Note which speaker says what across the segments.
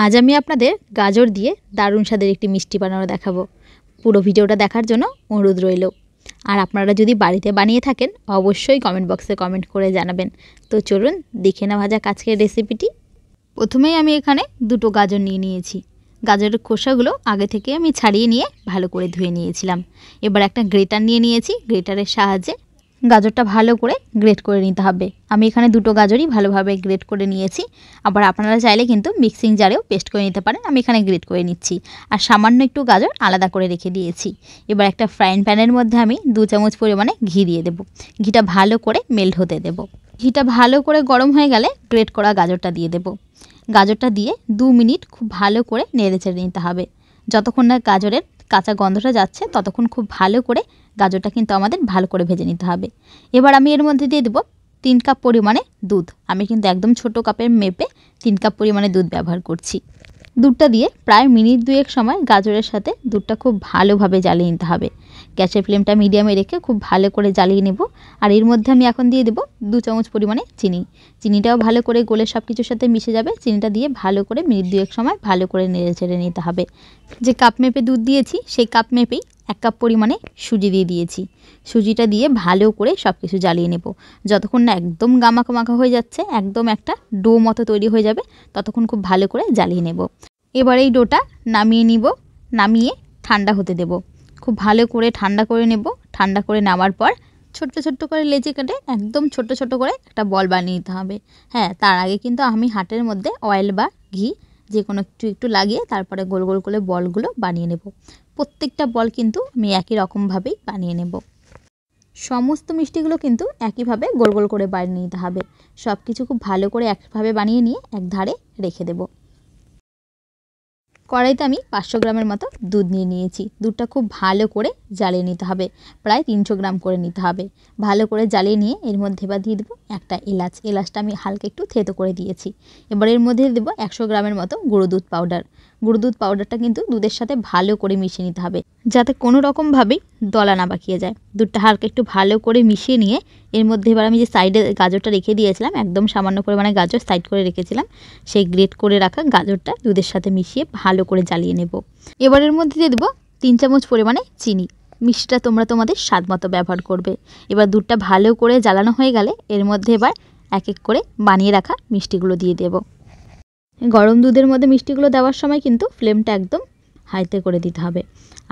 Speaker 1: আজ আমি আপনাদের গাজর দিয়ে দারুণ স্বাদের একটি মিষ্টি বানানো দেখাবো। পুরো ভিডিওটা দেখার জন্য অনুরোধ রইল। আর আপনারা যদি বাড়িতে বানিয়ে থাকেন অবশ্যই কমেন্ট বক্সে কমেন্ট করে জানাবেন। তো চলুন দেখে নেওয়া যাক আজকের রেসিপিটি। প্রথমেই আমি এখানে দুটো গাজর নিয়ে নিয়েছি। গাজরের খোসাগুলো আগে থেকে আমি ছাড়িয়ে নিয়ে ভালো করে ধুয়ে নিয়েছিলাম। এবার একটা গ্রেটার নিয়ে নিয়েছি। গ্রেটারের সাহায্যে গাজরটা ভালো করে গ্রেট করে নিতে হবে। আমি এখানে দুটো গাজরই ভালোভাবে গ্রেট করে নিয়েছি। আবার আপনারা চাইলে কিন্তু মিক্সিং জারেও পেস্ট করে নিতে পারেন। আমি এখানে গ্রেট করে নিচ্ছি। আর সামান্য একটু গাজর আলাদা করে রেখে দিয়েছি। এবার একটা ফ্রাইং প্যানের মধ্যে আমি 2 চামচ পরিমাণে ঘি দিয়ে দেব। ঘিটা ভালো করে মেল্ট হতে দেব। ঘিটা ভালো করে গরম হয়ে গেলে গ্রেট করা গাজরটা দিয়ে দেব। গাজরটা দিয়ে 2 মিনিট খুব ভালো করে নেড়েচেড়ে নিতে হবে। যতক্ষণ না গাজরের কাঁচা গন্ধটা যাচ্ছে ততক্ষণ খুব ভালো করে গাজরটা কিন্তু আমাদের ভালো করে ভেজে নিতে হবে। এবার আমি এর মধ্যে দিয়ে দেব 3 কাপ পরিমাণে দুধ। আমি কিন্তু একদম ছোট কাপের মেপে 3 কাপ পরিমাণে দুধ ব্যবহার করছি। দুধটা দিয়ে প্রায় মিনিট 2 সময় গাজরের সাথে দুধটা খুব ভালোভাবে জ্বালিয়ে নিতে হবে। গ্যাসের ফ্লেমটা মিডিয়ামে রেখে খুব ভালো করে জ্বালিয়ে নেব। আর এর মধ্যে আমি এখন দিয়ে দেব 2 চামচ পরিমাণে চিনি। চিনিটাও ভালো করে গলে সব কিছুর সাথে মিশে যাবে। চিনিটা দিয়ে ভালো করে মিনিট 2 সময় ভালো করে নেড়ে চেড়ে নিতে হবে। যে কাপ মেপে দুধ দিয়েছি সেই কাপ মেপেই 1 কাপ পরিমাণে সুজি দিয়ে দিয়েছি। সুজিটা দিয়ে ভালো করে সব কিছু জ্বালিয়ে নেব। যতক্ষণ না একদম গামাখা মাখা হয়ে যাচ্ছে, একদম একটা ডো মতো তৈরি হয়ে যাবে, ততক্ষণ খুব ভালো করে জ্বালিয়ে নেব। এবার এই ডোটা নামিয়ে নিব। নামিয়ে ঠান্ডা হতে দেব। খুব ভালো করে ঠান্ডা করে নেব। ঠান্ডা করে নেওয়ার পর ছোট্ট ছোট্ট করে লেচি কেটে একদম ছোট্ট ছোট্ট করে একটা বল বানিয়ে নিতে হবে। হ্যাঁ, তার আগে কিন্তু আমি হাতের মধ্যে অয়েল বা ঘি যে কোনো একটু লাগিয়ে তারপরে গোল গোল করে বলগুলো বানিয়ে নেব। প্রত্যেকটা বল কিন্তু আমি একই রকমভাবেই বানিয়ে নেব। সমস্ত মিষ্টিগুলো কিন্তু একইভাবে গোল গোল করে বানিয়ে নিতে হবে। সব কিছু খুব ভালো করে একভাবে বানিয়ে নিয়ে এক ধারে রেখে দেব। কড়াইতে আমি 500 গ্রামের মতো দুধ নিয়ে নিয়েছি। দুধটা খুব ভালো করে জ্বালিয়ে নিতে হবে। প্রায় 300 গ্রাম করে নিতে হবে। ভালো করে জ্বালিয়ে নিয়ে এর মধ্যে এবার দিয়ে দেবো একটা এলাচ। এলাচটা আমি হালকা একটু থেতো করে দিয়েছি। এবার এর মধ্যে দেবো 100 গ্রামের মতো গুঁড়ো দুধ পাউডার। গুঁড়ো দুধ পাউডারটা কিন্তু দুধের সাথে ভালো করে মিশিয়ে নিতে হবে, যাতে কোনো রকমভাবেই দলা না পাকিয়ে যায়। দুধটা হালকা একটু ভালো করে মিশিয়ে নিয়ে এর মধ্যে এবার আমি যে সাইডে গাজরটা রেখে দিয়েছিলাম, একদম সামান্য পরিমাণে গাজর সাইড করে রেখেছিলাম, সেই গ্রেট করে রাখা গাজরটা দুধের সাথে মিশিয়ে ভালো করে জ্বালিয়ে নেব। এবার এর মধ্যে দিয়ে দেবো 3 চামচ পরিমাণে চিনি। মিষ্টিটা তোমরা তোমাদের স্বাদ মতো ব্যবহার করবে। এবার দুধটা ভালো করে জ্বালানো হয়ে গেলে এর মধ্যে এবার এক এক করে বানিয়ে রাখা মিষ্টিগুলো দিয়ে দেব। গরম দুধের মধ্যে মিষ্টিগুলো দেওয়ার সময় কিন্তু ফ্লেমটা একদম হাইতে করে দিতে হবে।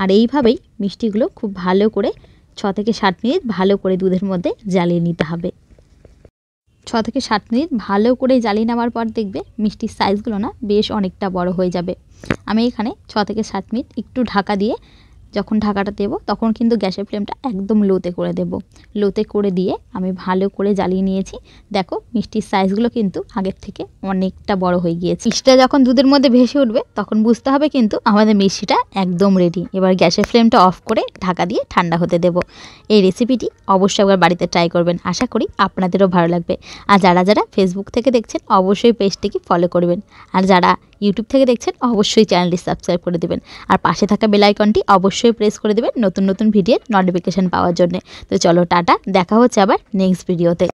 Speaker 1: আর এইভাবেই মিষ্টিগুলো খুব ভালো করে 6 থেকে 7 মিনিট ভালো করে দুধের মধ্যে জ্বালিয়ে নিতে হবে। 6 থেকে 7 মিনিট ভালো করে জ্বালিয়ে নেওয়ার পর দেখবে মিষ্টির সাইজগুলো না বেশ অনেকটা বড় হয়ে যাবে। আমি এখানে 6 থেকে 7 মিনিট একটু ঢাকা দিয়ে যখন ঢাকাটা দেব তখন কিন্তু গ্যাসের ফ্লেমটা একদম লোতে করে দেব। লোতে করে দিয়ে আমি ভালো করে জ্বালিয়ে নিয়েছি। দেখো মিষ্টির সাইজগুলো কিন্তু আগের থেকে অনেকটা বড় হয়ে গিয়েছে। মিষ্টিটা যখন দুধের মধ্যে ভেসে উঠবে তখন বুঝতে হবে কিন্তু আমাদের মিষ্টিটা একদম রেডি। এবার গ্যাসের ফ্লেমটা অফ করে ঢাকা দিয়ে ঠান্ডা হতে দেব। এই রেসিপিটি অবশ্যই একবার বাড়িতে ট্রাই করবেন। আশা করি আপনাদেরও ভালো লাগবে। আর যারা যারা ফেসবুক থেকে দেখছেন অবশ্যই পেজটিকে ফলো করবেন। আর যারা ইউটিউব থেকে দেখছেন অবশ্যই চ্যানেলটি সাবস্ক্রাইব করে দেবেন। আর পাশে থাকা বেল আইকনটি অবশ্যই প্রেস করে দেবেন নতুন নতুন ভিডিওর নোটিফিকেশন পাওয়ার জন্য। তো চলো টাটা, দেখা হচ্ছে আবার নেক্সট ভিডিওতে।